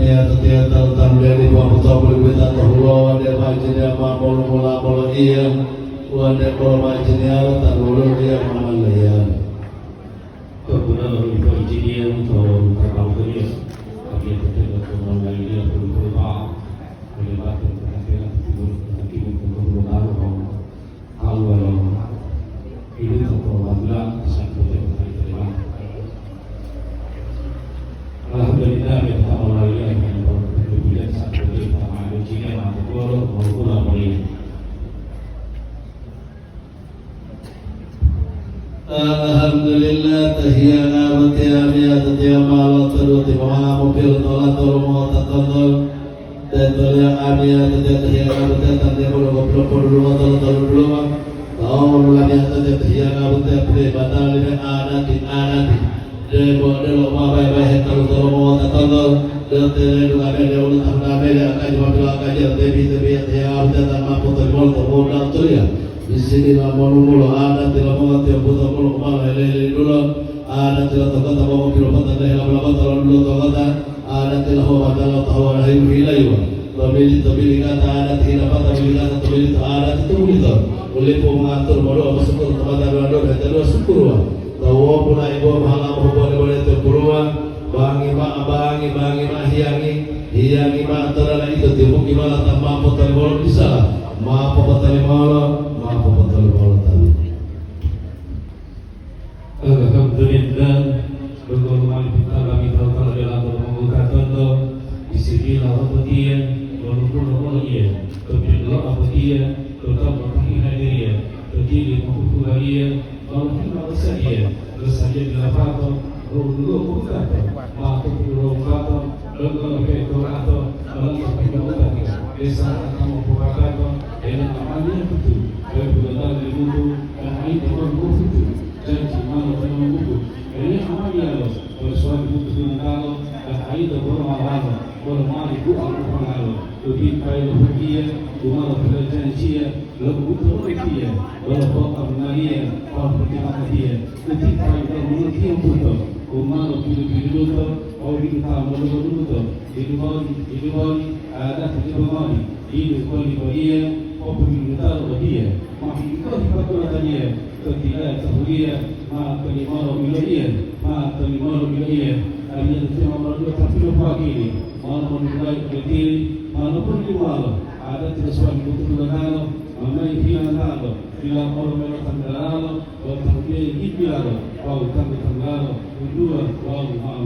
ya tetia tan dari buang topul kita tohulo de majnya ma bolu bola bola iya wande bola majnya tan bolu dia mamalaya kebenaran itu jadi untuk terkau dia kami tetap mengalami dia berubah melibatkan perhatian timbul kebenaran kalau ini terprovokasi satu yang terjadi. Alhamdulillah kita mulai dengan berbicara satu kita mahu jika mampu berguna boleh. Alhamdulillah tahiyana wa tiyamiya tatiyama wa taruti mahamu fil tolatul mu'tatadul dan tulia amiya tatiyana wa tatiyama wa taruti wa taruti Tahu lagi yang terjadi yang terjadi pada lima anak debo debo mabai baik kalau mau tatol dete juga ada ulah tanpa beda akan jual akan debi ya udah tanpa foto mau tuh ya di sini mulu ada tidak mau tiap foto mulu malah lele dulu ada tidak tahu mau kilo foto dari lama dulu ada tidak mau tahu ada yang hilang Tabili kata ada tidak apa tabili ada itu begitu. Oleh pengatur baru apa syukur kepada Allah dan terus syukur. Tahu pula ibu mahala boleh terpuruan bangi hiangi ma antara itu tipu gimana tanpa potong bola bisa. Ma potong bola tadi. Alhamdulillah berkorban kita kami tahu dalam membuka contoh di sini lawan dia walaupun dia kebetulan apa dia tetap berpikir dia terdiri membuka dia walaupun apa saja saja dilakukan dulu bukan maka dulu kata kalau itu atau kalau kita desa akan membuka dengan amalnya itu benar-benar dibutuh dan itu berbukti dan cuma menunggu ini amalnya loh bersuara butuh kalau dan itu bermalam bermalam itu aku lebih baik dia, rumah belajar dia, lebih betul dia, walaupun abnaya, walaupun tidak dia, lebih baik dalam yang betul, rumah lebih betul, orang kita malu betul, hidup ada hidup dia, orang kita dia, masih kita dipakai dia, ketika dia, maka kelima dia, hanya cuma malu tapi lupa gini, malu mulai berdiri. Walaupun di malam ada sesuatu butuh kalau mana hilang kalau hilang orang mereka tanggal kalau dia hilang kalau tanggal kedua kalau mau